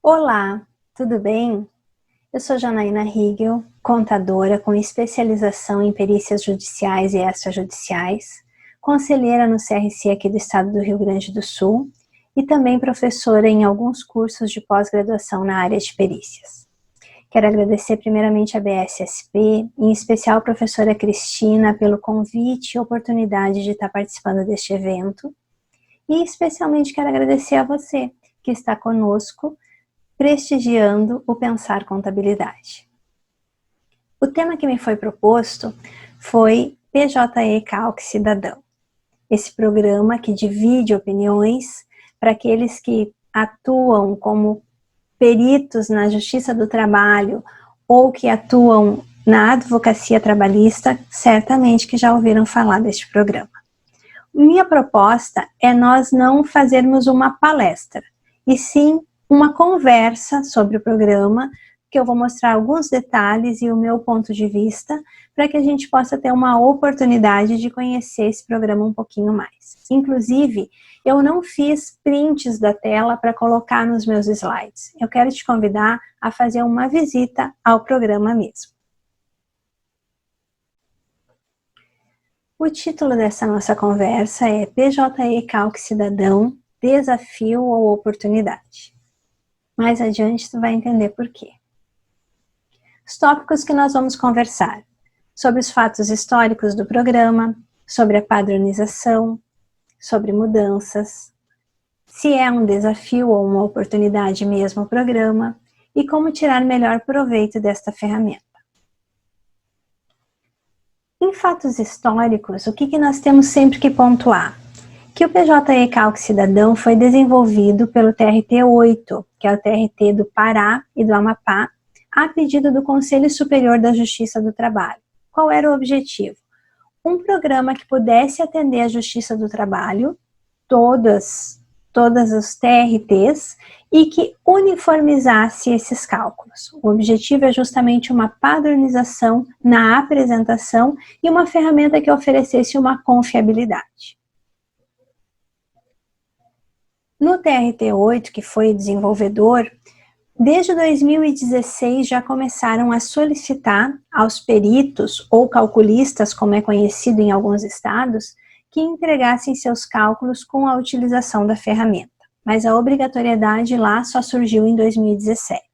Olá, tudo bem? Eu sou Janaína Rigel, contadora com especialização em perícias judiciais e extrajudiciais, conselheira no CRC aqui do estado do Rio Grande do Sul e também professora em alguns cursos de pós-graduação na área de perícias. Quero agradecer primeiramente a BSSP, em especial a professora Cristina, pelo convite e oportunidade de estar participando deste evento, e especialmente quero agradecer a você que está conosco, prestigiando o Pensar Contabilidade. O tema que me foi proposto foi PJE Calc Cidadão. Esse programa que divide opiniões para aqueles que atuam como peritos na Justiça do Trabalho ou que atuam na advocacia trabalhista, certamente que já ouviram falar deste programa. Minha proposta é nós não fazermos uma palestra, e sim uma conversa sobre o programa, que eu vou mostrar alguns detalhes e o meu ponto de vista, para que a gente possa ter uma oportunidade de conhecer esse programa um pouquinho mais. Inclusive, eu não fiz prints da tela para colocar nos meus slides. Eu quero te convidar a fazer uma visita ao programa mesmo. O título dessa nossa conversa é PJE Calc Cidadão, Desafio ou Oportunidade? Mais adiante tu vai entender por quê. Os tópicos que nós vamos conversar: sobre os fatos históricos do programa, sobre a padronização, sobre mudanças, se é um desafio ou uma oportunidade mesmo o programa, e como tirar melhor proveito desta ferramenta. Em fatos históricos, o que nós temos sempre que pontuar? Que o PJE Calc Cidadão foi desenvolvido pelo TRT-8, que é o TRT do Pará e do Amapá, a pedido do Conselho Superior da Justiça do Trabalho. Qual era o objetivo? Um programa que pudesse atender a Justiça do Trabalho, todas os TRTs, e que uniformizasse esses cálculos. O objetivo é justamente uma padronização na apresentação e uma ferramenta que oferecesse uma confiabilidade. No TRT-8, que foi desenvolvedor, desde 2016 já começaram a solicitar aos peritos ou calculistas, como é conhecido em alguns estados, que entregassem seus cálculos com a utilização da ferramenta. Mas a obrigatoriedade lá só surgiu em 2017.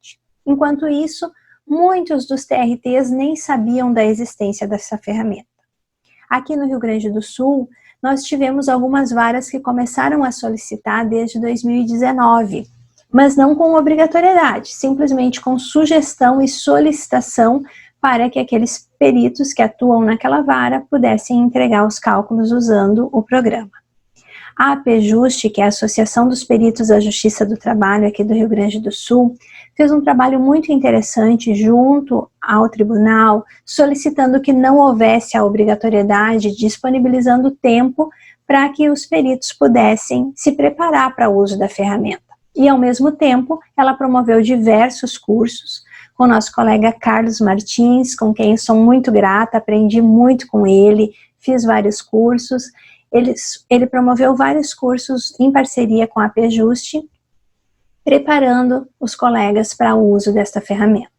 Enquanto isso, muitos dos TRTs nem sabiam da existência dessa ferramenta. Aqui no Rio Grande do Sul, nós tivemos algumas varas que começaram a solicitar desde 2019, mas não com obrigatoriedade, simplesmente com sugestão e solicitação para que aqueles peritos que atuam naquela vara pudessem entregar os cálculos usando o programa. A APJuste, que é a Associação dos Peritos da Justiça do Trabalho aqui do Rio Grande do Sul, fez um trabalho muito interessante junto ao tribunal, solicitando que não houvesse a obrigatoriedade, disponibilizando tempo para que os peritos pudessem se preparar para o uso da ferramenta. E, ao mesmo tempo, ela promoveu diversos cursos com o nosso colega Carlos Martins, com quem sou muito grata, aprendi muito com ele, fiz vários cursos. Ele promoveu vários cursos em parceria com a APJuste, preparando os colegas para o uso desta ferramenta.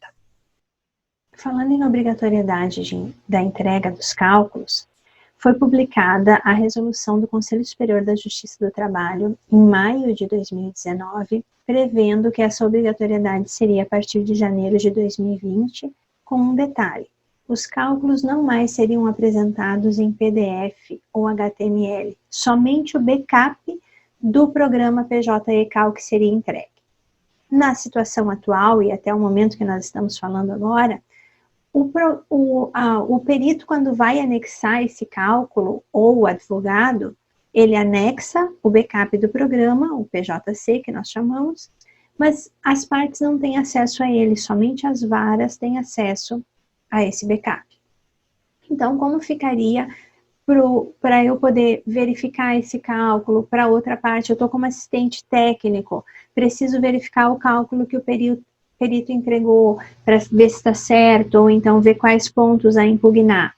Falando em obrigatoriedade da entrega dos cálculos, foi publicada a resolução do Conselho Superior da Justiça do Trabalho em maio de 2019, prevendo que essa obrigatoriedade seria a partir de janeiro de 2020, com um detalhe: os cálculos não mais seriam apresentados em PDF ou HTML, somente o backup do programa PJE Calc seria entregue. Na situação atual, e até o momento que nós estamos falando agora, o perito, quando vai anexar esse cálculo, ou o advogado, ele anexa o backup do programa, o PJC, que nós chamamos, mas as partes não têm acesso a ele, somente as varas têm acesso a esse backup. Então, como ficaria para eu poder verificar esse cálculo? Para outra parte, eu estou como assistente técnico, preciso verificar o cálculo que o perito entregou para ver se está certo, ou então ver quais pontos a impugnar.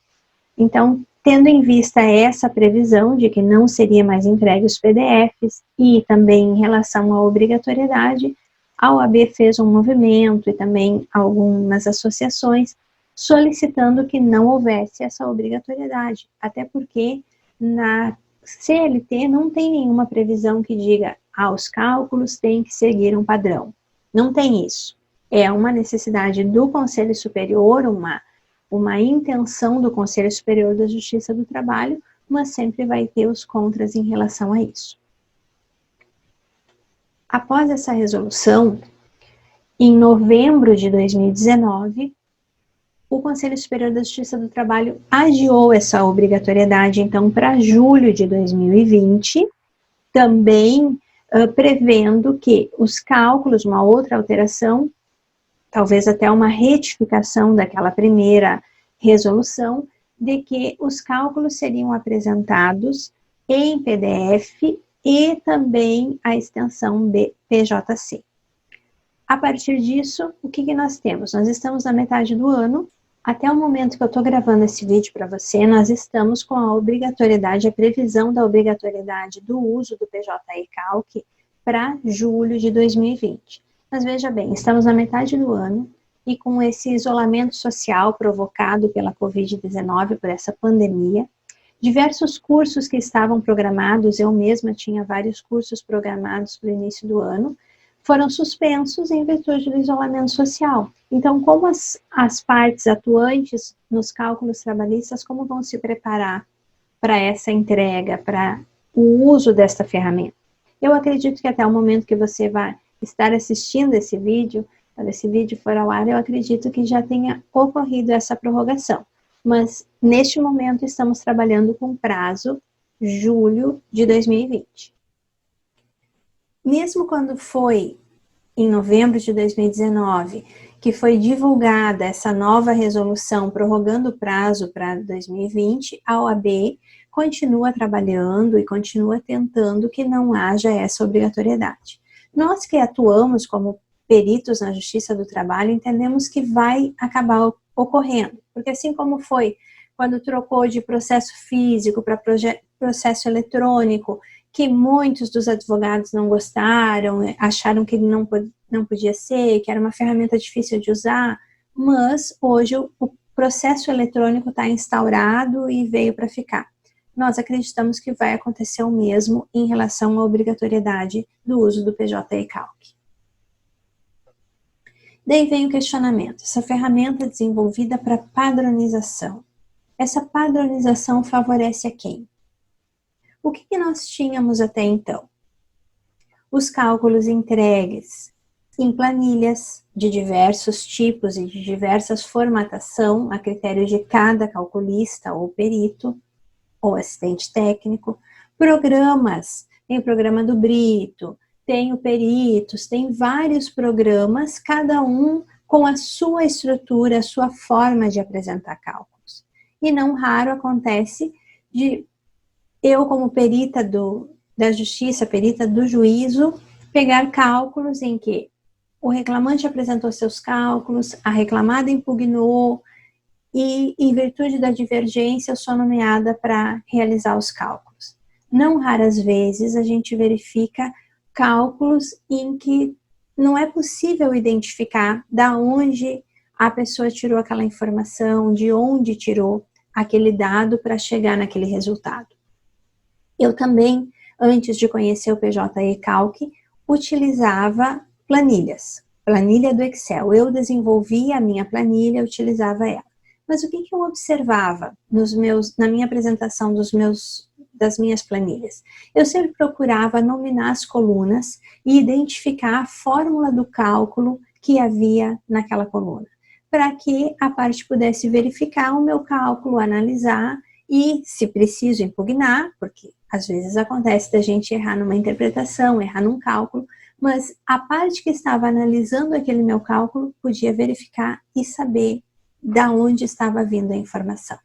Então, tendo em vista essa previsão de que não seria mais entregue os PDFs e também em relação à obrigatoriedade, A OAB fez um movimento e também algumas associações solicitando que não houvesse essa obrigatoriedade, até porque na CLT não tem nenhuma previsão que diga os cálculos têm que seguir um padrão. Não tem isso. É uma necessidade do Conselho Superior, uma intenção do Conselho Superior da Justiça do Trabalho, mas sempre vai ter os contras em relação a isso. Após essa resolução, em novembro de 2019, o Conselho Superior da Justiça do Trabalho adiou essa obrigatoriedade, então, para julho de 2020, também prevendo que os cálculos, uma outra alteração, talvez até uma retificação daquela primeira resolução, de que os cálculos seriam apresentados em PDF e também a extensão PJC. A partir disso, o que nós temos? Nós estamos na metade do ano, até o momento que eu estou gravando esse vídeo para você, nós estamos com a obrigatoriedade, a previsão da obrigatoriedade do uso do PJ e-Calc para julho de 2020. Mas veja bem, estamos na metade do ano e com esse isolamento social provocado pela Covid-19, por essa pandemia, diversos cursos que estavam programados, eu mesma tinha vários cursos programados para o início do ano, foram suspensos em virtude do isolamento social. Então, como as partes atuantes nos cálculos trabalhistas, como vão se preparar para essa entrega, para o uso desta ferramenta? Eu acredito que até o momento que você vai estar assistindo esse vídeo, quando esse vídeo for ao ar, eu acredito que já tenha ocorrido essa prorrogação. Mas, neste momento, estamos trabalhando com prazo julho de 2020. Mesmo quando foi em novembro de 2019, que foi divulgada essa nova resolução prorrogando o prazo para 2020, a OAB continua trabalhando e continua tentando que não haja essa obrigatoriedade. Nós que atuamos como peritos na Justiça do Trabalho, entendemos que vai acabar ocorrendo, porque assim como foi quando trocou de processo físico para processo eletrônico, que muitos dos advogados não gostaram, acharam que não podia ser, que era uma ferramenta difícil de usar, mas hoje o processo eletrônico está instaurado e veio para ficar. Nós acreditamos que vai acontecer o mesmo em relação à obrigatoriedade do uso do PJ e-Calc. Daí vem o questionamento, essa ferramenta é desenvolvida para padronização. Essa padronização favorece a quem? O que nós tínhamos até então? Os cálculos entregues em planilhas de diversos tipos e de diversas formatação, a critério de cada calculista ou perito, ou assistente técnico, programas, tem o programa do Brito, tem o Peritos, tem vários programas, cada um com a sua estrutura, a sua forma de apresentar cálculos. E não raro acontece de eu, como perita da justiça, perita do juízo, pegar cálculos em que o reclamante apresentou seus cálculos, a reclamada impugnou e, em virtude da divergência, eu sou nomeada para realizar os cálculos. Não raras vezes a gente verifica cálculos em que não é possível identificar da onde a pessoa tirou aquela informação, de onde tirou aquele dado para chegar naquele resultado. Eu também, antes de conhecer o PJ e-Calc, utilizava planilhas, planilha do Excel. Eu desenvolvia a minha planilha, utilizava ela. Mas o que eu observava na minha apresentação das minhas planilhas? Eu sempre procurava nominar as colunas e identificar a fórmula do cálculo que havia naquela coluna, para que a parte pudesse verificar o meu cálculo, analisar e, se preciso, impugnar, porque às vezes acontece da gente errar numa interpretação, errar num cálculo, mas a parte que estava analisando aquele meu cálculo podia verificar e saber da onde estava vindo a informação.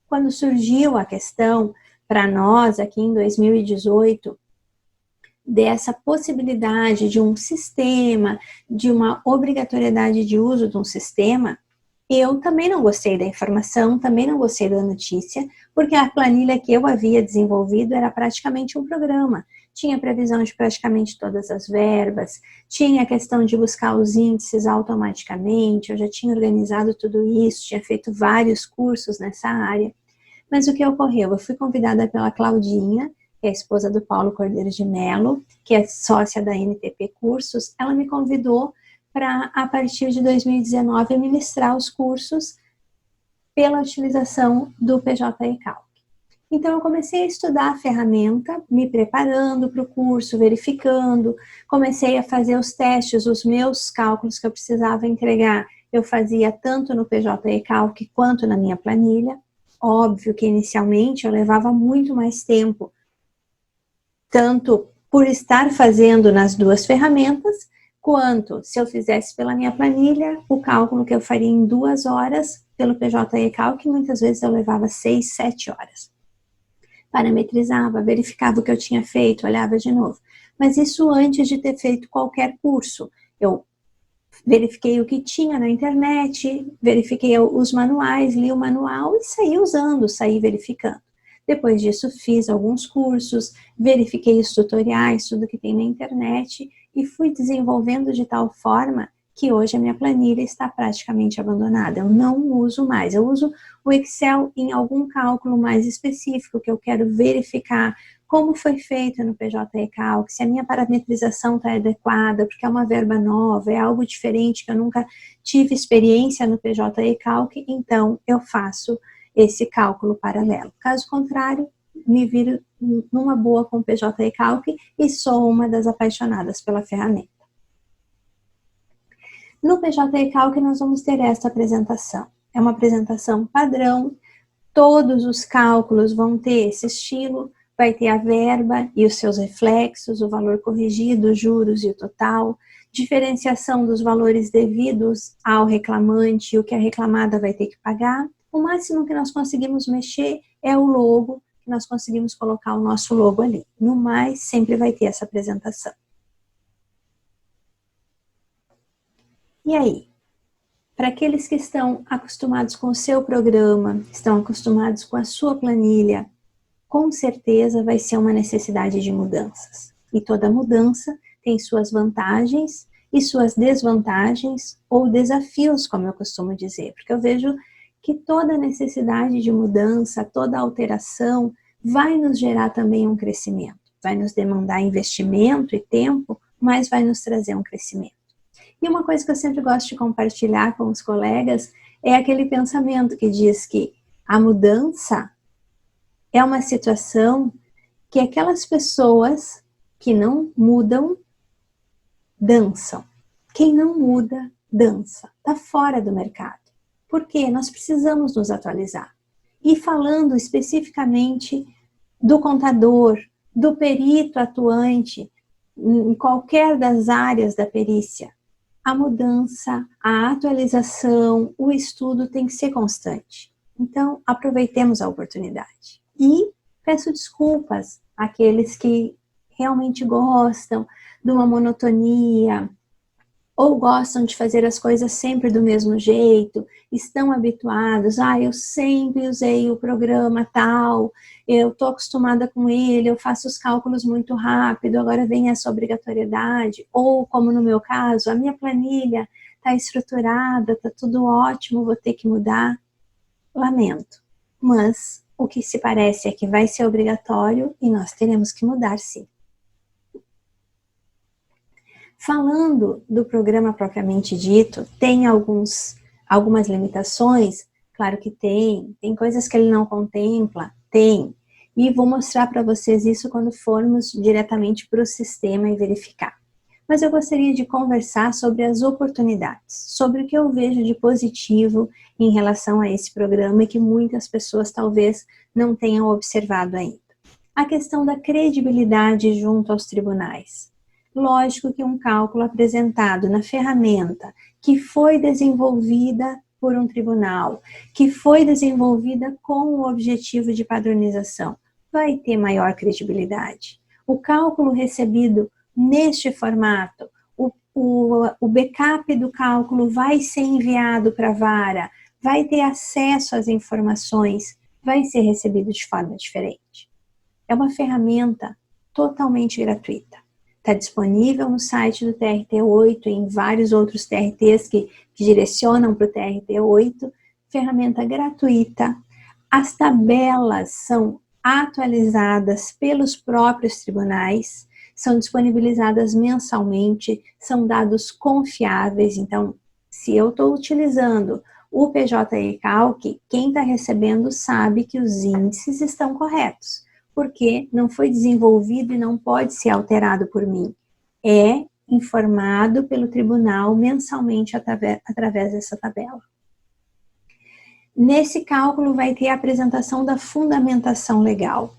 Quando surgiu a questão, para nós, aqui em 2018, dessa possibilidade de um sistema, de uma obrigatoriedade de uso de um sistema, eu também não gostei da informação, também não gostei da notícia, porque a planilha que eu havia desenvolvido era praticamente um programa. tinha previsão de praticamente todas as verbas, tinha a questão de buscar os índices automaticamente, eu já tinha organizado tudo isso, tinha feito vários cursos nessa área. Mas o que ocorreu? Eu fui convidada pela Claudinha, que é a esposa do Paulo Cordeiro de Mello, que é sócia da NTP Cursos. Ela me convidou para, a partir de 2019, ministrar os cursos pela utilização do PJ Calc. Então, eu comecei a estudar a ferramenta, me preparando para o curso, verificando, comecei a fazer os testes, os meus cálculos que eu precisava entregar, eu fazia tanto no PJ Calc quanto na minha planilha. Óbvio que inicialmente eu levava muito mais tempo, tanto por estar fazendo nas duas ferramentas, quanto se eu fizesse pela minha planilha, o cálculo que eu faria em 2 horas, pelo PJ Calc, muitas vezes eu levava 6, 7 horas. Parametrizava, verificava o que eu tinha feito, olhava de novo. Mas isso antes de ter feito qualquer curso. Eu verifiquei o que tinha na internet, verifiquei os manuais, li o manual e saí usando, saí verificando. Depois disso, fiz alguns cursos, verifiquei os tutoriais, tudo que tem na internet e fui desenvolvendo de tal forma que hoje a minha planilha está praticamente abandonada. Eu não uso mais, eu uso o Excel em algum cálculo mais específico que eu quero verificar como foi feito no PJ Calc, se a minha parametrização está adequada, porque é uma verba nova, é algo diferente que eu nunca tive experiência no PJ Calc, então eu faço esse cálculo paralelo. Caso contrário, me viro numa boa com o PJ Calc e sou uma das apaixonadas pela ferramenta. No PJ Calc nós vamos ter esta apresentação. É uma apresentação padrão, todos os cálculos vão ter esse estilo, vai ter a verba e os seus reflexos, o valor corrigido, os juros e o total, diferenciação dos valores devidos ao reclamante e o que a reclamada vai ter que pagar. O máximo que nós conseguimos mexer é o logo, que nós conseguimos colocar o nosso logo ali. No mais, sempre vai ter essa apresentação. E aí? Para aqueles que estão acostumados com o seu programa, estão acostumados com a sua planilha, com certeza vai ser uma necessidade de mudanças. E toda mudança tem suas vantagens e suas desvantagens, ou desafios, como eu costumo dizer, porque eu vejo que toda necessidade de mudança, toda alteração, vai nos gerar também um crescimento. Vai nos demandar investimento e tempo, mas vai nos trazer um crescimento. E uma coisa que eu sempre gosto de compartilhar com os colegas é aquele pensamento que diz que a mudança é uma situação que aquelas pessoas que não mudam, dançam. Quem não muda, dança. Está fora do mercado. Por quê? Nós precisamos nos atualizar. E falando especificamente do contador, do perito atuante, em qualquer das áreas da perícia, a mudança, a atualização, o estudo tem que ser constante. Então, aproveitemos a oportunidade. E peço desculpas àqueles que realmente gostam de uma monotonia, ou gostam de fazer as coisas sempre do mesmo jeito, estão habituados, eu sempre usei o programa tal, eu estou acostumada com ele, eu faço os cálculos muito rápido, agora vem essa obrigatoriedade, ou como no meu caso, a minha planilha está estruturada, está tudo ótimo, vou ter que mudar. Lamento, mas o que se parece é que vai ser obrigatório e nós teremos que mudar sim. Falando do programa propriamente dito, tem algumas limitações? Claro que tem coisas que ele não contempla? Tem. E vou mostrar para vocês isso quando formos diretamente para o sistema e verificar. Mas eu gostaria de conversar sobre as oportunidades, sobre o que eu vejo de positivo em relação a esse programa e que muitas pessoas talvez não tenham observado ainda. A questão da credibilidade junto aos tribunais. Lógico que um cálculo apresentado na ferramenta que foi desenvolvida por um tribunal, que foi desenvolvida com o objetivo de padronização, vai ter maior credibilidade. O cálculo recebido neste formato, o backup do cálculo vai ser enviado para a vara, vai ter acesso às informações, vai ser recebido de forma diferente. É uma ferramenta totalmente gratuita. Está disponível no site do TRT-8 e em vários outros TRTs que direcionam para o TRT-8. Ferramenta gratuita. As tabelas são atualizadas pelos próprios tribunais, são disponibilizadas mensalmente, são dados confiáveis. Então, se eu estou utilizando o PJ Calc, quem está recebendo sabe que os índices estão corretos, porque não foi desenvolvido e não pode ser alterado por mim. É informado pelo tribunal mensalmente através dessa tabela. Nesse cálculo vai ter a apresentação da fundamentação legal.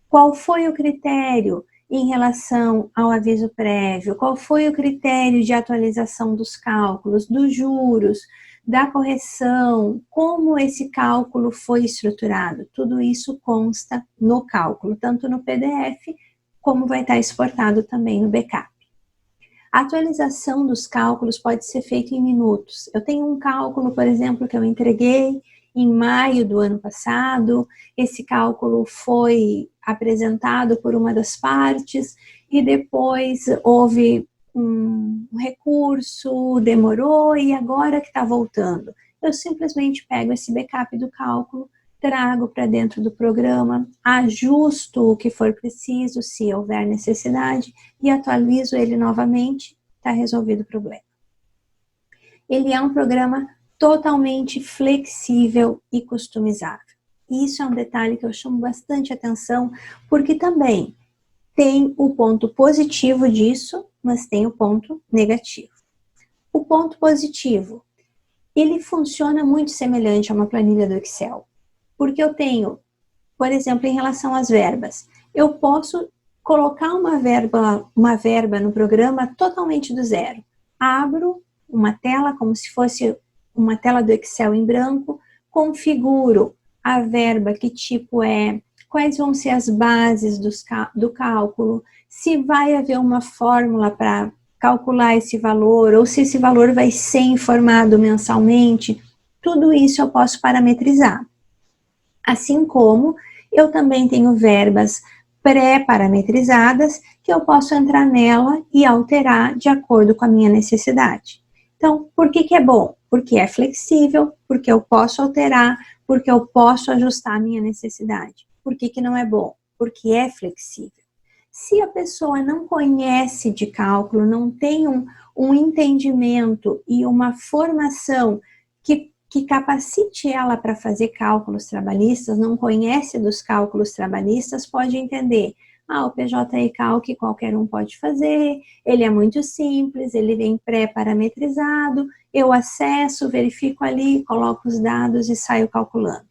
Qual foi o critério em relação ao aviso prévio? Qual foi o critério de atualização dos cálculos, dos juros, da correção? Como esse cálculo foi estruturado? Tudo isso consta no cálculo, tanto no PDF, como vai estar exportado também no backup. A atualização dos cálculos pode ser feita em minutos. Eu tenho um cálculo, por exemplo, que eu entreguei em maio do ano passado. Esse cálculo foi apresentado por uma das partes e depois houve um recurso, demorou e agora que está voltando. Eu simplesmente pego esse backup do cálculo, trago para dentro do programa, ajusto o que for preciso, se houver necessidade, e atualizo ele novamente, está resolvido o problema. Ele é um programa totalmente flexível e customizável. Isso é um detalhe que eu chamo bastante atenção, porque também tem o ponto positivo disso, mas tem o ponto negativo. O ponto positivo, ele funciona muito semelhante a uma planilha do Excel, porque eu tenho, por exemplo, em relação às verbas, eu posso colocar uma verba no programa totalmente do zero. Abro uma tela como se fosse uma tela do Excel em branco, configuro a verba, que tipo é, quais vão ser as bases do cálculo, se vai haver uma fórmula para calcular esse valor, ou se esse valor vai ser informado mensalmente, tudo isso eu posso parametrizar. Assim como eu também tenho verbas pré-parametrizadas que eu posso entrar nela e alterar de acordo com a minha necessidade. Então, por que é bom? Porque é flexível, porque eu posso alterar, porque eu posso ajustar a minha necessidade. Por que não é bom? Porque é flexível. Se a pessoa não conhece de cálculo, não tem um entendimento e uma formação que capacite ela para fazer cálculos trabalhistas, não conhece dos cálculos trabalhistas, pode entender, o PJ Calc qualquer um pode fazer, ele é muito simples, ele vem pré-parametrizado, eu acesso, verifico ali, coloco os dados e saio calculando.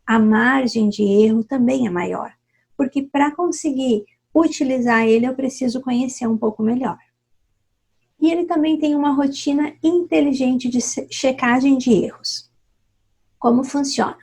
A margem de erro também é maior, porque para conseguir utilizar ele, eu preciso conhecer um pouco melhor. E ele também tem uma rotina inteligente de checagem de erros. Como funciona?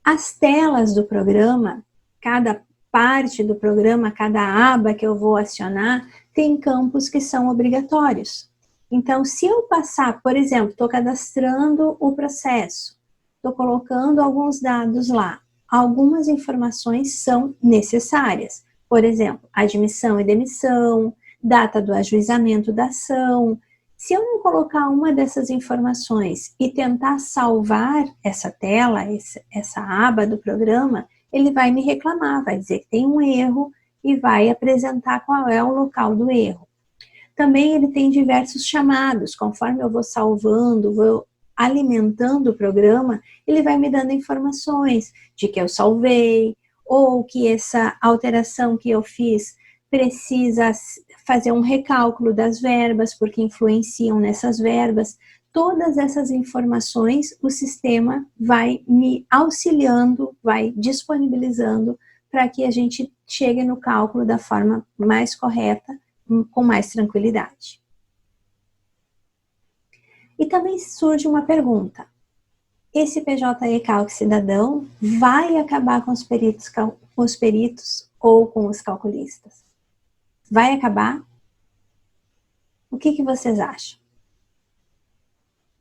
As telas do programa, cada parte do programa, cada aba que eu vou acionar, tem campos que são obrigatórios. Então, se eu passar, por exemplo, estou cadastrando o processo, estou colocando alguns dados lá, algumas informações são necessárias. Por exemplo, admissão e demissão, data do ajuizamento da ação. Se eu não colocar uma dessas informações e tentar salvar essa tela, essa aba do programa, ele vai me reclamar, vai dizer que tem um erro e vai apresentar qual é o local do erro. Também ele tem diversos chamados, conforme eu vou salvando, vou alimentando o programa, ele vai me dando informações de que eu salvei, ou que essa alteração que eu fiz precisa fazer um recálculo das verbas, porque influenciam nessas verbas. Todas essas informações o sistema vai me auxiliando, vai disponibilizando para que a gente chegue no cálculo da forma mais correta, com mais tranquilidade. E também surge uma pergunta. Esse PJ Calc cidadão vai acabar com os peritos ou com os calculistas? Vai acabar? O que vocês acham?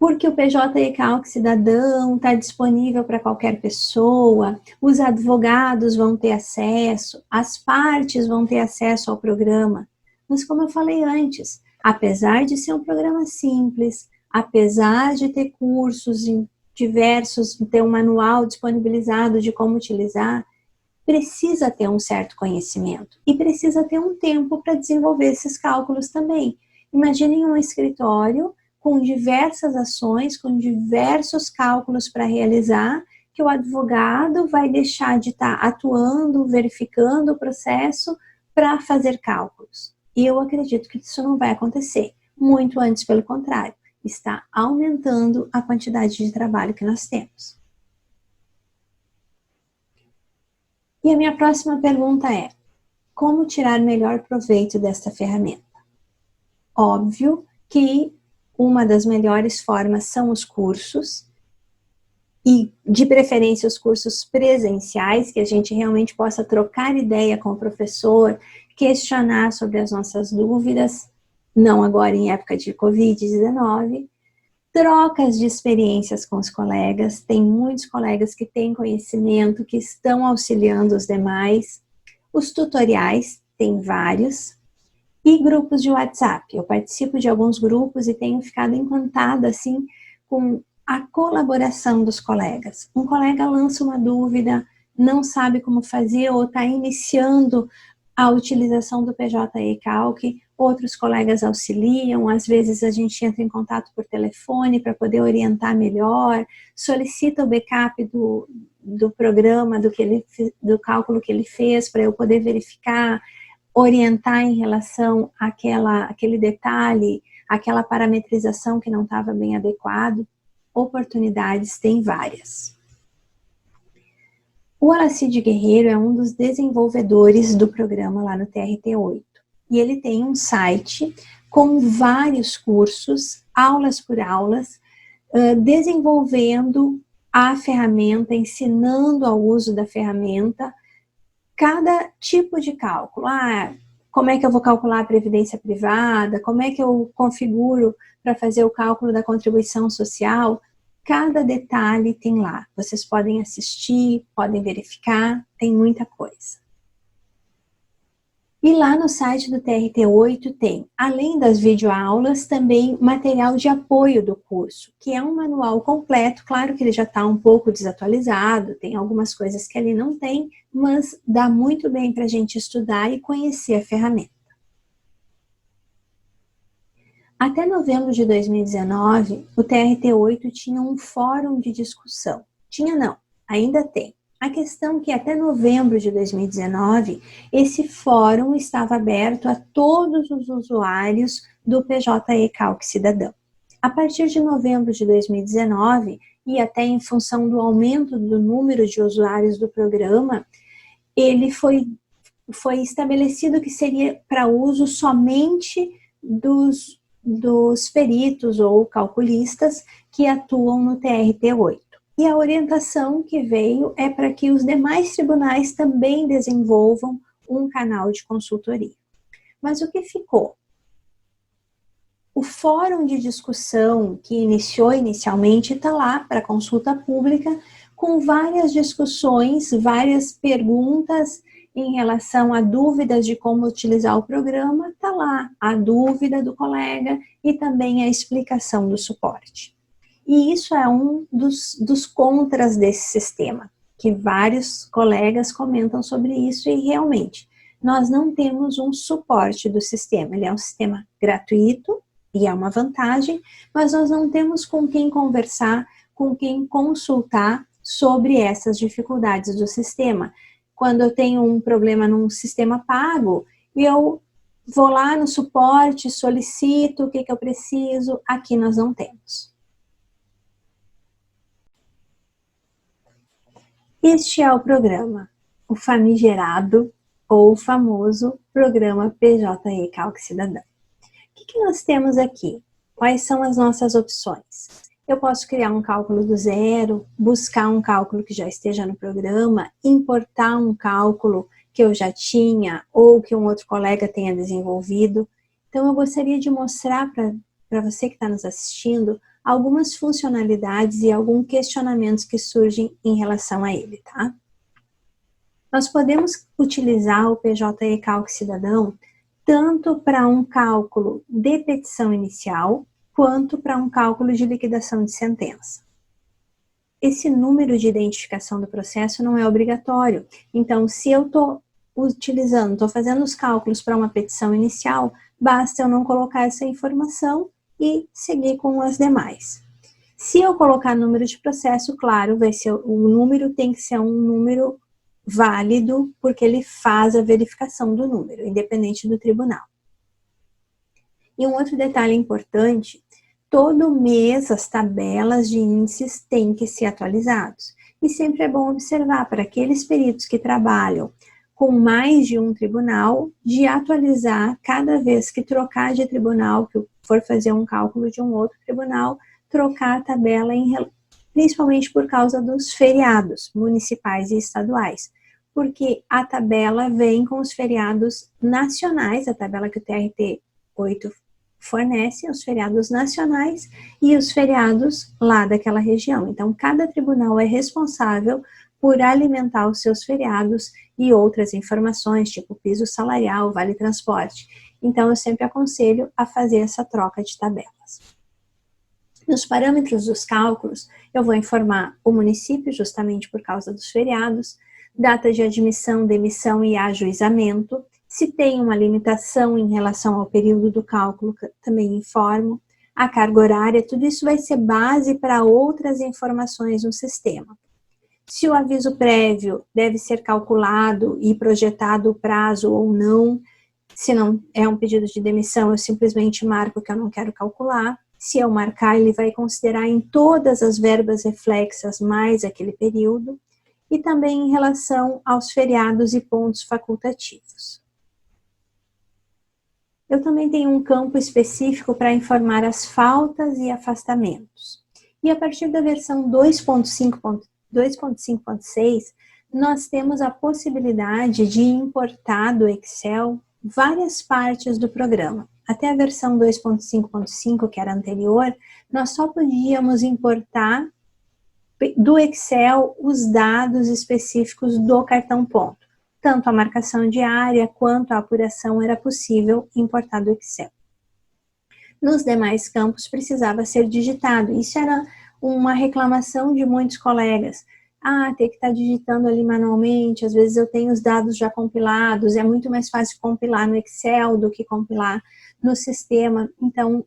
porque o PJ e-Calc Cidadão está disponível para qualquer pessoa, os advogados vão ter acesso, as partes vão ter acesso ao programa. Mas como eu falei antes, apesar de ser um programa simples, apesar de ter cursos diversos, ter um manual disponibilizado de como utilizar, precisa ter um certo conhecimento e precisa ter um tempo para desenvolver esses cálculos também. Imaginem um escritório com diversas ações, com diversos cálculos para realizar, que o advogado vai deixar de estar atuando, verificando o processo para fazer cálculos. E eu acredito que isso não vai acontecer, muito antes, pelo contrário, está aumentando a quantidade de trabalho que nós temos. E a minha próxima pergunta é: como tirar melhor proveito desta ferramenta? Óbvio que uma das melhores formas são os cursos, e de preferência os cursos presenciais, que a gente realmente possa trocar ideia com o professor, questionar sobre as nossas dúvidas, não agora em época de Covid-19, trocas de experiências com os colegas, tem muitos colegas que têm conhecimento, que estão auxiliando os demais, os tutoriais, tem vários, e grupos de WhatsApp. Eu participo de alguns grupos e tenho ficado encantada, assim, com a colaboração dos colegas. Um colega lança uma dúvida, não sabe como fazer ou está iniciando a utilização do PJ e-Calc, outros colegas auxiliam, às vezes a gente entra em contato por telefone para poder orientar melhor, solicita o backup do programa, do cálculo que ele fez, para eu poder verificar, orientar em relação àquele detalhe, aquela parametrização que não estava bem adequado. Oportunidades tem várias. O Alacide Guerreiro é um dos desenvolvedores do programa lá no TRT8. E ele tem um site com vários cursos, aulas por aulas, desenvolvendo a ferramenta, ensinando ao uso da ferramenta, cada tipo de cálculo. Como é que eu vou calcular a previdência privada? Como é que eu configuro para fazer o cálculo da contribuição social? Cada detalhe tem lá. Vocês podem assistir, podem verificar, tem muita coisa. E lá no site do TRT8 tem, além das videoaulas, também material de apoio do curso, que é um manual completo. Claro que ele já está um pouco desatualizado, tem algumas coisas que ele não tem, mas dá muito bem para a gente estudar e conhecer a ferramenta. Até novembro de 2019, o TRT8 tinha um fórum de discussão. Tinha não, ainda tem. A questão é que até novembro de 2019, esse fórum estava aberto a todos os usuários do PJ e-Calc Cidadão. A partir de novembro de 2019, e até em função do aumento do número de usuários do programa, ele foi estabelecido que seria para uso somente dos peritos ou calculistas que atuam no TRT8. E a orientação que veio é para que os demais tribunais também desenvolvam um canal de consultoria. Mas o que ficou? O fórum de discussão que iniciou inicialmente está lá para consulta pública, com várias discussões, várias perguntas em relação a dúvidas de como utilizar o programa. Está lá a dúvida do colega e também a explicação do suporte. E isso é um dos contras desse sistema, que vários colegas comentam sobre isso, e realmente nós não temos um suporte do sistema. Ele é um sistema gratuito e é uma vantagem, mas nós não temos com quem conversar, com quem consultar sobre essas dificuldades do sistema. Quando eu tenho um problema num sistema pago, eu vou lá no suporte, solicito o que eu preciso, aqui nós não temos. Este é o programa, o famigerado ou famoso programa PJ e-Calc Cidadão. O que nós temos aqui? Quais são as nossas opções? Eu posso criar um cálculo do zero, buscar um cálculo que já esteja no programa, importar um cálculo que eu já tinha ou que um outro colega tenha desenvolvido. Então, eu gostaria de mostrar para você que está nos assistindo algumas funcionalidades e alguns questionamentos que surgem em relação a ele, tá? Nós podemos utilizar o PJ e-Calc Cidadão tanto para um cálculo de petição inicial, quanto para um cálculo de liquidação de sentença. Esse número de identificação do processo não é obrigatório. Então, se eu estou fazendo os cálculos para uma petição inicial, basta eu não colocar essa informação e seguir com as demais. Se eu colocar número de processo, claro, o número tem que ser um número válido, porque ele faz a verificação do número, independente do tribunal. E um outro detalhe importante, todo mês as tabelas de índices têm que ser atualizados. E sempre é bom observar para aqueles peritos que trabalham com mais de um tribunal, de atualizar cada vez que trocar de tribunal, que for fazer um cálculo de um outro tribunal, trocar a tabela, principalmente por causa dos feriados municipais e estaduais. Porque a tabela vem com os feriados nacionais, a tabela que o TRT-8 fornece, os feriados nacionais e os feriados lá daquela região. Então, cada tribunal é responsável por alimentar os seus feriados e outras informações, tipo piso salarial, vale transporte. Então, eu sempre aconselho a fazer essa troca de tabelas. Nos parâmetros dos cálculos, eu vou informar o município, justamente por causa dos feriados, data de admissão, demissão e ajuizamento. Se tem uma limitação em relação ao período do cálculo, também informo. A carga horária, tudo isso vai ser base para outras informações no sistema. Se o aviso prévio deve ser calculado e projetado o prazo ou não, se não é um pedido de demissão, eu simplesmente marco que eu não quero calcular. Se eu marcar, ele vai considerar em todas as verbas reflexas mais aquele período. E também em relação aos feriados e pontos facultativos. Eu também tenho um campo específico para informar as faltas e afastamentos. E a partir da versão 2.5.6, nós temos a possibilidade de importar do Excel várias partes do programa. Até a versão 2.5.5, que era anterior, nós só podíamos importar do Excel os dados específicos do cartão ponto. Tanto a marcação diária quanto a apuração era possível importar do Excel. Nos demais campos precisava ser digitado. Isso era uma reclamação de muitos colegas. Tem que estar digitando ali manualmente, às vezes eu tenho os dados já compilados, é muito mais fácil compilar no Excel do que compilar no sistema. Então,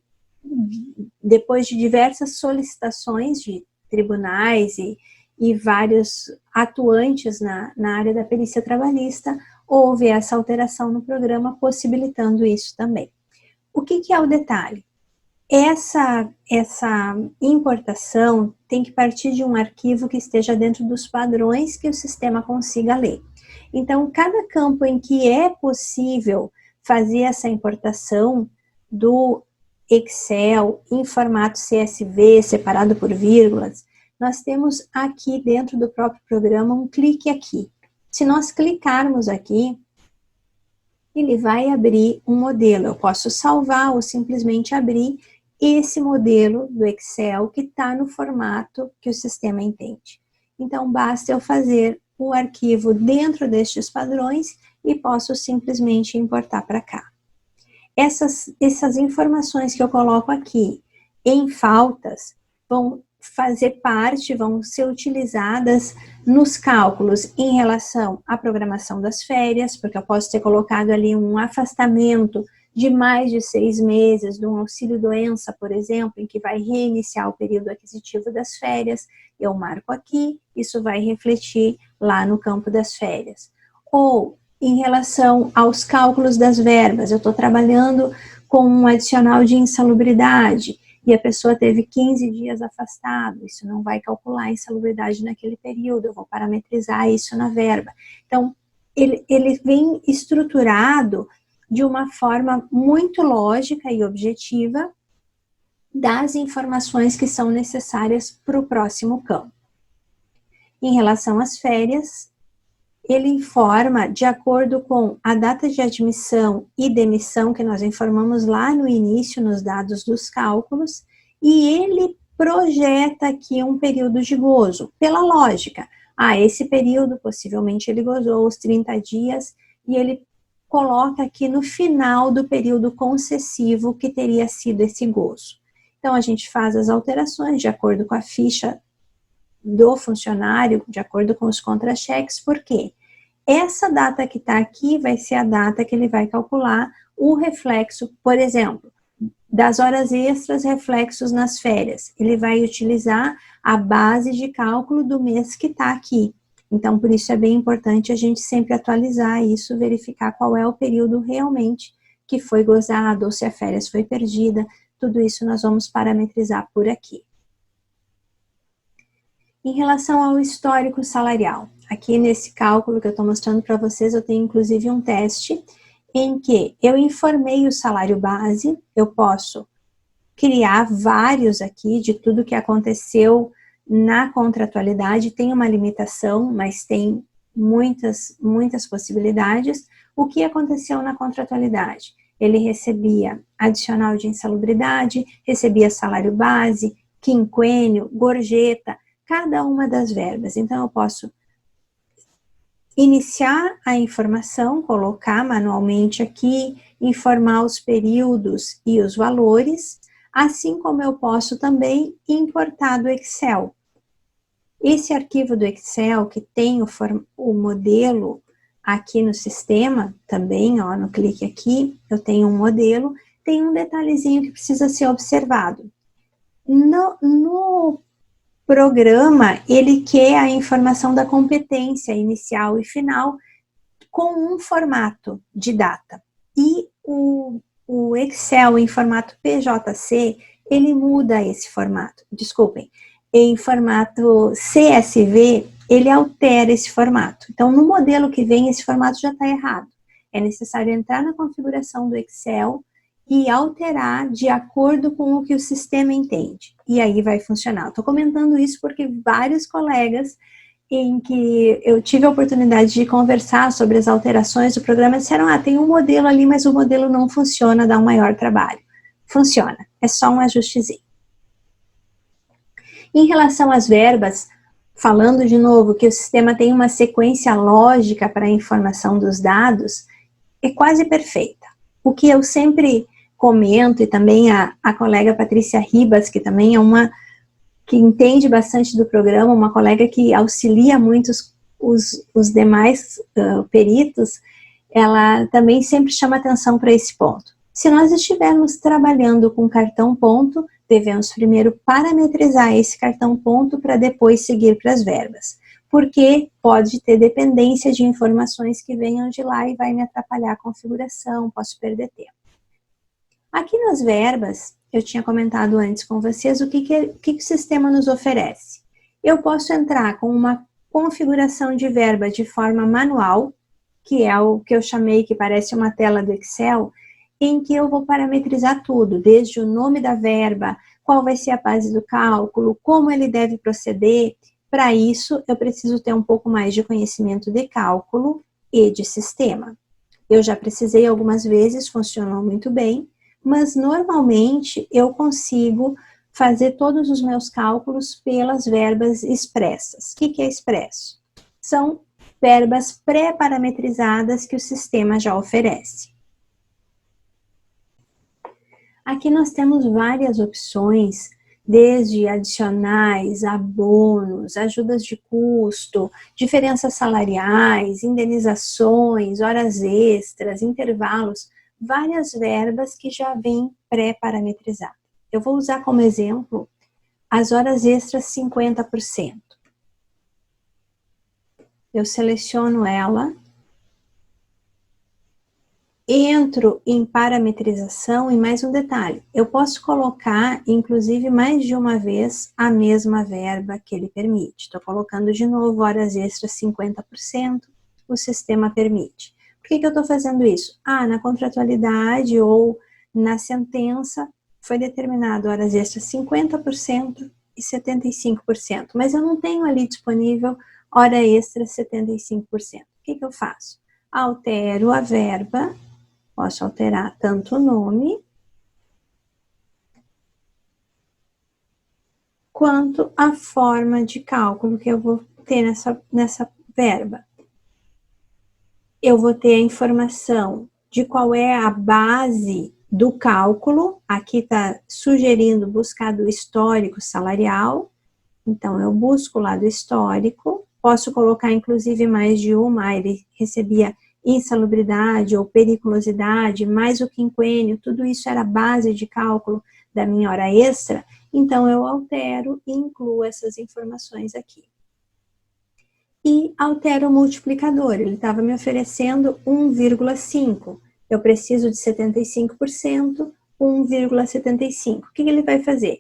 depois de diversas solicitações de tribunais e vários atuantes na área da perícia trabalhista, houve essa alteração no programa, possibilitando isso também. O que é o detalhe? Essa importação tem que partir de um arquivo que esteja dentro dos padrões que o sistema consiga ler. Então, cada campo em que é possível fazer essa importação do Excel em formato CSV, separado por vírgulas, nós temos aqui dentro do próprio programa um clique aqui. Se nós clicarmos aqui, ele vai abrir um modelo. Eu posso salvar ou simplesmente abrir esse modelo do Excel que está no formato que o sistema entende. Então, basta eu fazer o arquivo dentro destes padrões e posso simplesmente importar para cá. Essas informações que eu coloco aqui em faltas vão fazer parte, vão ser utilizadas nos cálculos em relação à programação das férias, porque eu posso ter colocado ali um afastamento de mais de 6 meses, de um auxílio-doença, por exemplo, em que vai reiniciar o período aquisitivo das férias, eu marco aqui, isso vai refletir lá no campo das férias. Ou, em relação aos cálculos das verbas, eu estou trabalhando com um adicional de insalubridade, e a pessoa teve 15 dias afastado, isso não vai calcular a insalubridade naquele período, eu vou parametrizar isso na verba. Então, ele vem estruturado de uma forma muito lógica e objetiva das informações que são necessárias para o próximo campo. Em relação às férias, ele informa de acordo com a data de admissão e demissão que nós informamos lá no início, nos dados dos cálculos, e ele projeta aqui um período de gozo, pela lógica. Ah, esse período, possivelmente ele gozou os 30 dias, e ele coloca aqui no final do período concessivo que teria sido esse gozo. Então, a gente faz as alterações de acordo com a ficha do funcionário, de acordo com os contra-cheques, por quê? Essa data que está aqui vai ser a data que ele vai calcular o reflexo, por exemplo, das horas extras, reflexos nas férias. Ele vai utilizar a base de cálculo do mês que está aqui. Então, por isso é bem importante a gente sempre atualizar isso, verificar qual é o período realmente que foi gozado, ou se a férias foi perdida. Tudo isso nós vamos parametrizar por aqui. Em relação ao histórico salarial, aqui nesse cálculo que eu estou mostrando para vocês, eu tenho inclusive um teste em que eu informei o salário base, eu posso criar vários aqui de tudo que aconteceu na contratualidade, tem uma limitação, mas tem muitas possibilidades. O que aconteceu na contratualidade? Ele recebia adicional de insalubridade, recebia salário base, quinquênio, gorjeta, cada uma das verbas. Então, eu posso iniciar a informação, colocar manualmente aqui, informar os períodos e os valores, assim como eu posso também importar do Excel. Esse arquivo do Excel, que tem o modelo aqui no sistema, também, ó, no clique aqui, eu tenho um modelo, tem um detalhezinho que precisa ser observado. No programa, ele quer a informação da competência inicial e final com um formato de data. E o Excel em formato PJC, ele muda esse formato. Desculpem, em formato CSV, ele altera esse formato. Então, no modelo que vem, esse formato já está errado. É necessário entrar na configuração do Excel e alterar de acordo com o que o sistema entende. E aí vai funcionar. Estou comentando isso porque vários colegas em que eu tive a oportunidade de conversar sobre as alterações do programa disseram, ah, tem um modelo ali, mas o modelo não funciona, dá um maior trabalho. Funciona, é só um ajustezinho. Em relação às verbas, falando de novo que o sistema tem uma sequência lógica para a informação dos dados, é quase perfeita. O que eu sempre comento, e também a colega Patrícia Ribas, que também é uma que entende bastante do programa, uma colega que auxilia muito os demais peritos, ela também sempre chama atenção para esse ponto. Se nós estivermos trabalhando com cartão ponto, devemos primeiro parametrizar esse cartão ponto para depois seguir para as verbas, porque pode ter dependência de informações que venham de lá e vai me atrapalhar a configuração, posso perder tempo. Aqui nas verbas, eu tinha comentado antes com vocês o que o sistema nos oferece. Eu posso entrar com uma configuração de verba de forma manual, que é o que eu chamei, que parece uma tela do Excel, em que eu vou parametrizar tudo, desde o nome da verba, qual vai ser a base do cálculo, como ele deve proceder. Para isso, eu preciso ter um pouco mais de conhecimento de cálculo e de sistema. Eu já precisei algumas vezes, funcionou muito bem, mas normalmente eu consigo fazer todos os meus cálculos pelas verbas expressas. O que é expresso? São verbas pré-parametrizadas que o sistema já oferece. Aqui nós temos várias opções, desde adicionais, abonos, ajudas de custo, diferenças salariais, indenizações, horas extras, intervalos, várias verbas que já vêm pré-parametrizadas. Eu vou usar como exemplo as horas extras 50%. Eu seleciono ela, entro em parametrização e mais um detalhe, eu posso colocar, inclusive, mais de uma vez a mesma verba que ele permite. Estou colocando de novo horas extras 50%, o sistema permite. Por que eu estou fazendo isso? Ah, na contratualidade ou na sentença foi determinado horas extras 50% e 75%, mas eu não tenho ali disponível hora extra 75%. O que eu faço? Altero a verba. Posso alterar tanto o nome, quanto à forma de cálculo que eu vou ter nessa verba. Eu vou ter a informação de qual é a base do cálculo, aqui está sugerindo buscar do histórico salarial, então eu busco lá do histórico, posso colocar inclusive mais de uma, ele recebia insalubridade ou periculosidade, mais o quinquênio, tudo isso era base de cálculo da minha hora extra, então eu altero e incluo essas informações aqui. E altero o multiplicador, ele estava me oferecendo 1,5, eu preciso de 75%, 1,75. O que ele vai fazer?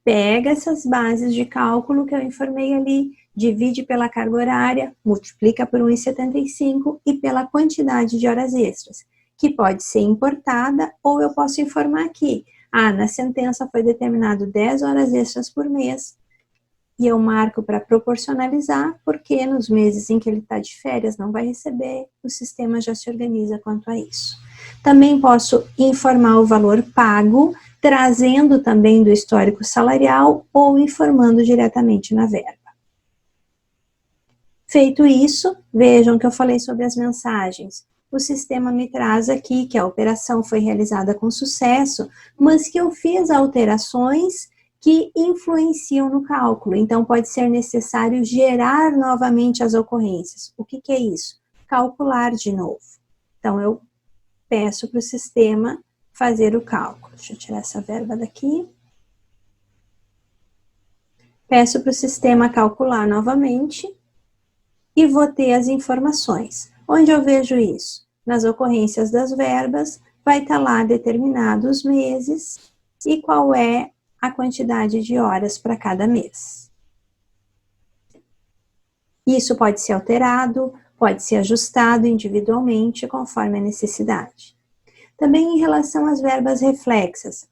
Pega essas bases de cálculo que eu informei ali, divide pela carga horária, multiplica por 1,75 e pela quantidade de horas extras, que pode ser importada ou eu posso informar aqui. Na sentença foi determinado 10 horas extras por mês, e eu marco para proporcionalizar, porque nos meses em que ele está de férias não vai receber, o sistema já se organiza quanto a isso. Também posso informar o valor pago, trazendo também do histórico salarial ou informando diretamente na verba. Feito isso, vejam que eu falei sobre as mensagens. O sistema me traz aqui que a operação foi realizada com sucesso, mas que eu fiz alterações que influenciam no cálculo. Então, pode ser necessário gerar novamente as ocorrências. O que é isso? Calcular de novo. Então, eu peço para o sistema fazer o cálculo. Deixa eu tirar essa verba daqui. Peço para o sistema calcular novamente e vou ter as informações. Onde eu vejo isso? Nas ocorrências das verbas, vai estar lá determinados meses e qual é a quantidade de horas para cada mês. Isso pode ser alterado, pode ser ajustado individualmente conforme a necessidade. Também em relação às verbas reflexas,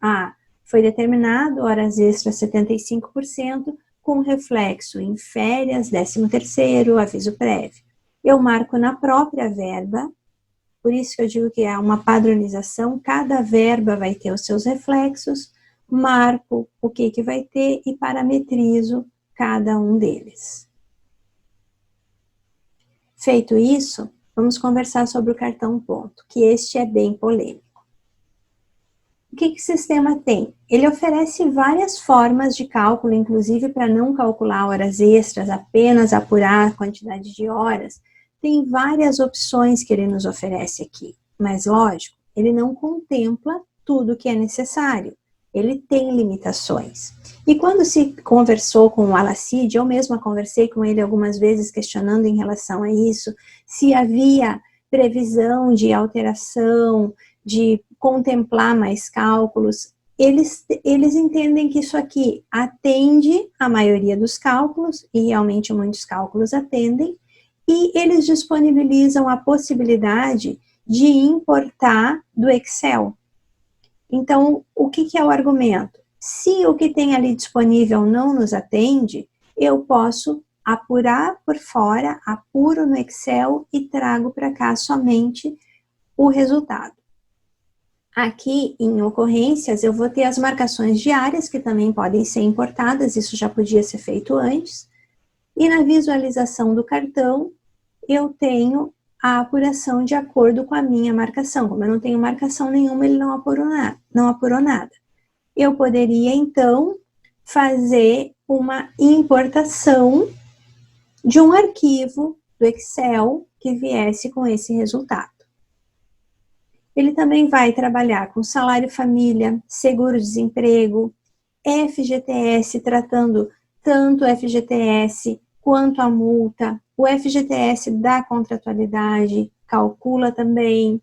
foi determinado horas extras 75%, com reflexo em férias, 13º, aviso prévio. Eu marco na própria verba, por isso que eu digo que é uma padronização, cada verba vai ter os seus reflexos, marco o que vai ter e parametrizo cada um deles. Feito isso, vamos conversar sobre o cartão ponto, que este é bem polêmico. O que o sistema tem? Ele oferece várias formas de cálculo, inclusive para não calcular horas extras, apenas apurar a quantidade de horas. Tem várias opções que ele nos oferece aqui, mas lógico, ele não contempla tudo que é necessário. Ele tem limitações. E quando se conversou com o Alacide, eu mesma conversei com ele algumas vezes questionando em relação a isso, se havia previsão de alteração, de contemplar mais cálculos, eles entendem que isso aqui atende a maioria dos cálculos, e realmente muitos cálculos atendem, e eles disponibilizam a possibilidade de importar do Excel. Então, o que é o argumento? Se o que tem ali disponível não nos atende, eu posso apurar por fora, apuro no Excel e trago para cá somente o resultado. Aqui em ocorrências eu vou ter as marcações diárias, que também podem ser importadas, isso já podia ser feito antes. E na visualização do cartão, eu tenho a apuração de acordo com a minha marcação. Como eu não tenho marcação nenhuma, ele não apurou nada. Eu poderia, então, fazer uma importação de um arquivo do Excel que viesse com esse resultado. Ele também vai trabalhar com salário família, seguro-desemprego, FGTS, tratando tanto o FGTS quanto a multa, o FGTS da contratualidade, calcula também,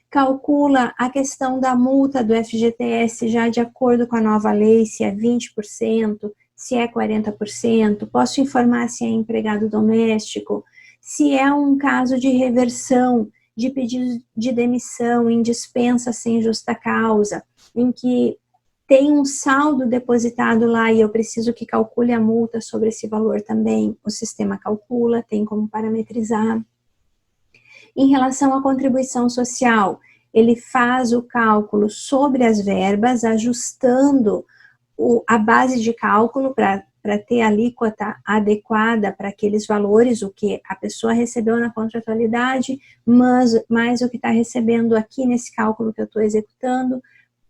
calcula a questão da multa do FGTS já de acordo com a nova lei, se é 20%, se é 40%, posso informar se é empregado doméstico, se é um caso de reversão, de pedido de demissão em dispensa sem justa causa, em que tem um saldo depositado lá e eu preciso que calcule a multa sobre esse valor também, o sistema calcula, tem como parametrizar. Em relação à contribuição social, ele faz o cálculo sobre as verbas, ajustando a base de cálculo para para ter a alíquota adequada para aqueles valores, o que a pessoa recebeu na contratualidade, mas mais o que está recebendo aqui nesse cálculo que eu estou executando,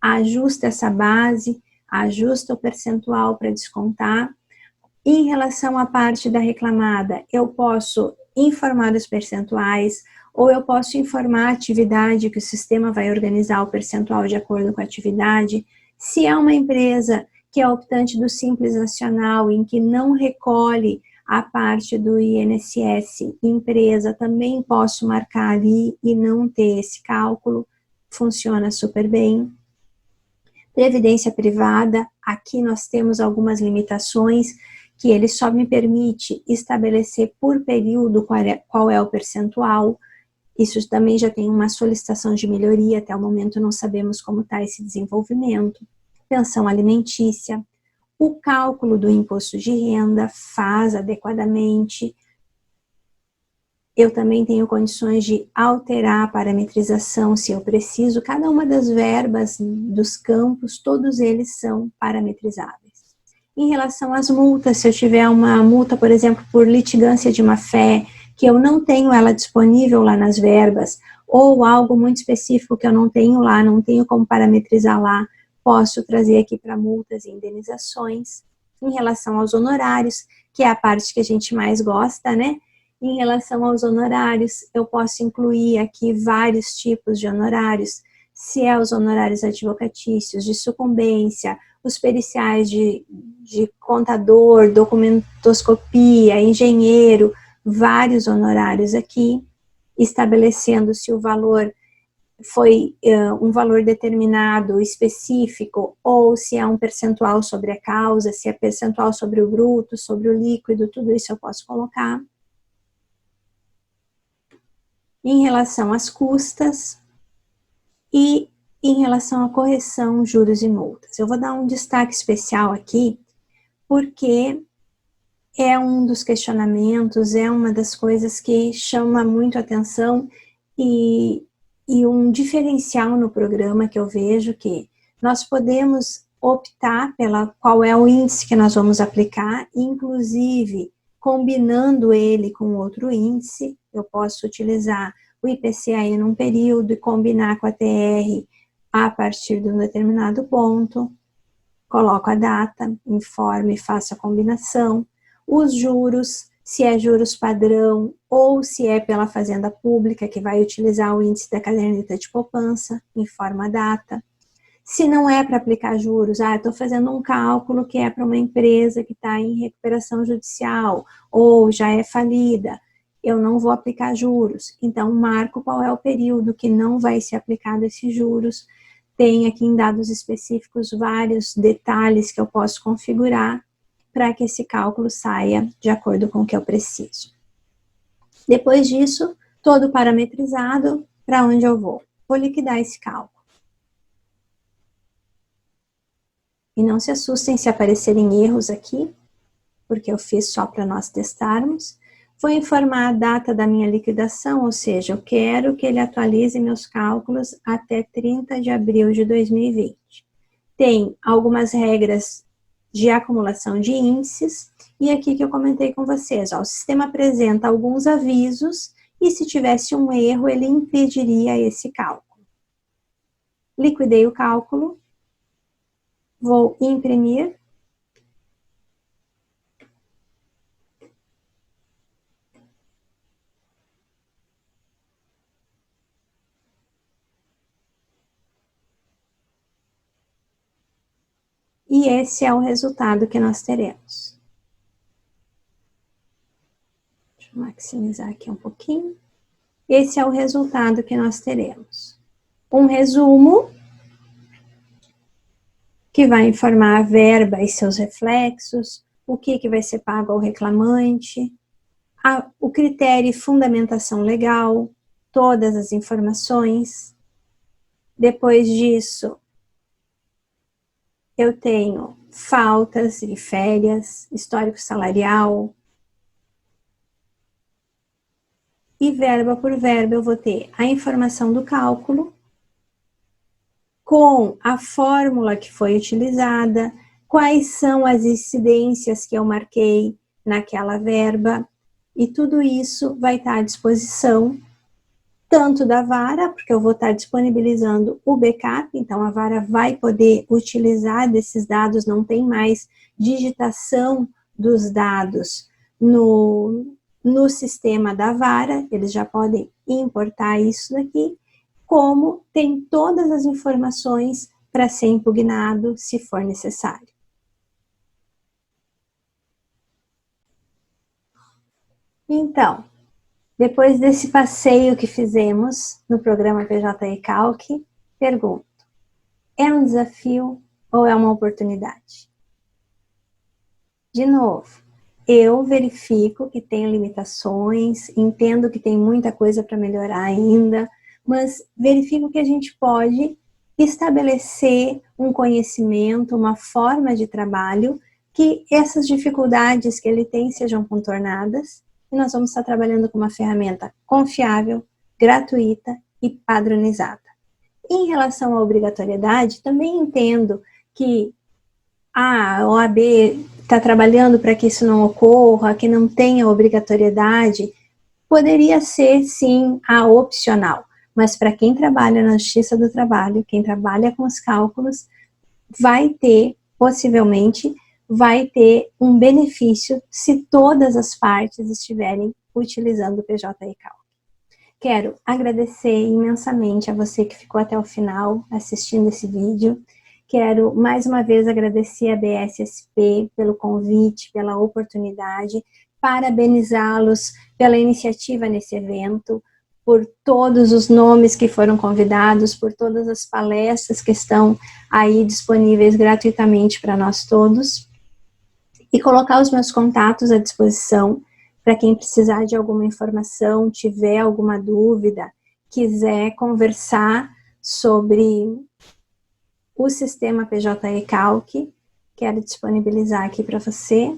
ajusta essa base, ajusta o percentual para descontar. Em relação à parte da reclamada, eu posso informar os percentuais, ou eu posso informar a atividade que o sistema vai organizar o percentual de acordo com a atividade. Se é uma empresa que é optante do Simples Nacional, em que não recolhe a parte do INSS empresa, também posso marcar ali e não ter esse cálculo, funciona super bem. Previdência privada, aqui nós temos algumas limitações, que ele só me permite estabelecer por período qual é o percentual. Isso também já tem uma solicitação de melhoria, até o momento não sabemos como está esse desenvolvimento. Pensão alimentícia, o cálculo do imposto de renda faz adequadamente. Eu também tenho condições de alterar a parametrização se eu preciso. Cada uma das verbas dos campos, todos eles são parametrizáveis. Em relação às multas, se eu tiver uma multa, por exemplo, por litigância de má-fé, que eu não tenho ela disponível lá nas verbas, ou algo muito específico que eu não tenho lá, não tenho como parametrizar lá, posso trazer aqui para multas e indenizações. Em relação aos honorários, que é a parte que a gente mais gosta, né? Em relação aos honorários, eu posso incluir aqui vários tipos de honorários, se é os honorários advocatícios, de sucumbência, os periciais de contador, documentoscopia, engenheiro, vários honorários aqui, estabelecendo se o valor foi um valor determinado, específico, ou se é um percentual sobre a causa, se é percentual sobre o bruto, sobre o líquido, tudo isso eu posso colocar. Em relação às custas e em relação à correção, juros e multas. Eu vou dar um destaque especial aqui, porque é um dos questionamentos, é uma das coisas que chama muito atenção e um diferencial no programa que eu vejo que nós podemos optar pela qual é o índice que nós vamos aplicar, inclusive combinando ele com outro índice. Eu posso utilizar o IPCA num período e combinar com a TR a partir de um determinado ponto, coloco a data, informe, faço a combinação. Os juros, se é juros padrão ou se é pela Fazenda Pública, que vai utilizar o índice da caderneta de poupança, informa a data. Se não é para aplicar juros, estou fazendo um cálculo que é para uma empresa que está em recuperação judicial ou já é falida, eu não vou aplicar juros. Então, marco qual é o período que não vai ser aplicado esses juros. Tem aqui em dados específicos vários detalhes que eu posso configurar para que esse cálculo saia de acordo com o que eu preciso. Depois disso, todo parametrizado, para onde eu vou? Vou liquidar esse cálculo. E não se assustem se aparecerem erros aqui, porque eu fiz só para nós testarmos. Vou informar a data da minha liquidação, ou seja, eu quero que ele atualize meus cálculos até 30 de abril de 2020. Tem algumas regras de acumulação de índices, e aqui que eu comentei com vocês, o sistema apresenta alguns avisos, e se tivesse um erro, ele impediria esse cálculo. Liquidei o cálculo, vou imprimir, e esse é o resultado que nós teremos. Deixa eu maximizar aqui um pouquinho. Esse é o resultado que nós teremos. Um resumo, que vai informar a verba e seus reflexos, o que vai ser pago ao reclamante, o critério e fundamentação legal, todas as informações. Depois disso, eu tenho faltas e férias, histórico salarial, e verba por verba eu vou ter a informação do cálculo, com a fórmula que foi utilizada, quais são as incidências que eu marquei naquela verba, e tudo isso vai estar à disposição tanto da vara, porque eu vou estar disponibilizando o backup, então a vara vai poder utilizar desses dados, não tem mais digitação dos dados no sistema da vara, eles já podem importar isso daqui, como tem todas as informações para ser impugnado se for necessário. Então, depois desse passeio que fizemos no programa PJ Calc, pergunto, é um desafio ou é uma oportunidade? De novo, eu verifico que tem limitações, entendo que tem muita coisa para melhorar ainda, mas verifico que a gente pode estabelecer um conhecimento, uma forma de trabalho, que essas dificuldades que ele tem sejam contornadas, e nós vamos estar trabalhando com uma ferramenta confiável, gratuita e padronizada. Em relação à obrigatoriedade, também entendo que a OAB está trabalhando para que isso não ocorra, que não tenha obrigatoriedade, poderia ser sim a opcional, mas para quem trabalha na Justiça do Trabalho, quem trabalha com os cálculos, vai ter, possivelmente, vai ter um benefício se todas as partes estiverem utilizando o PJ Calc. Quero agradecer imensamente a você que ficou até o final assistindo esse vídeo. Quero mais uma vez agradecer a BSSP pelo convite, pela oportunidade, parabenizá-los pela iniciativa nesse evento, por todos os nomes que foram convidados, por todas as palestras que estão aí disponíveis gratuitamente para nós todos, e colocar os meus contatos à disposição para quem precisar de alguma informação, tiver alguma dúvida, quiser conversar sobre o sistema PJ Calc, quero disponibilizar aqui para você.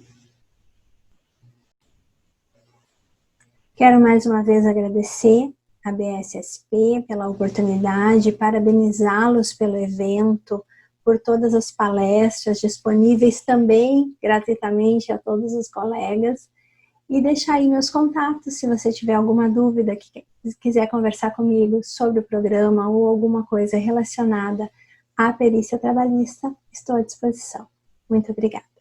Quero mais uma vez agradecer a BSSP pela oportunidade, parabenizá-los pelo evento, por todas as palestras disponíveis também gratuitamente a todos os colegas, e deixar aí meus contatos se você tiver alguma dúvida, que quiser conversar comigo sobre o programa ou alguma coisa relacionada à perícia trabalhista, estou à disposição. Muito obrigada.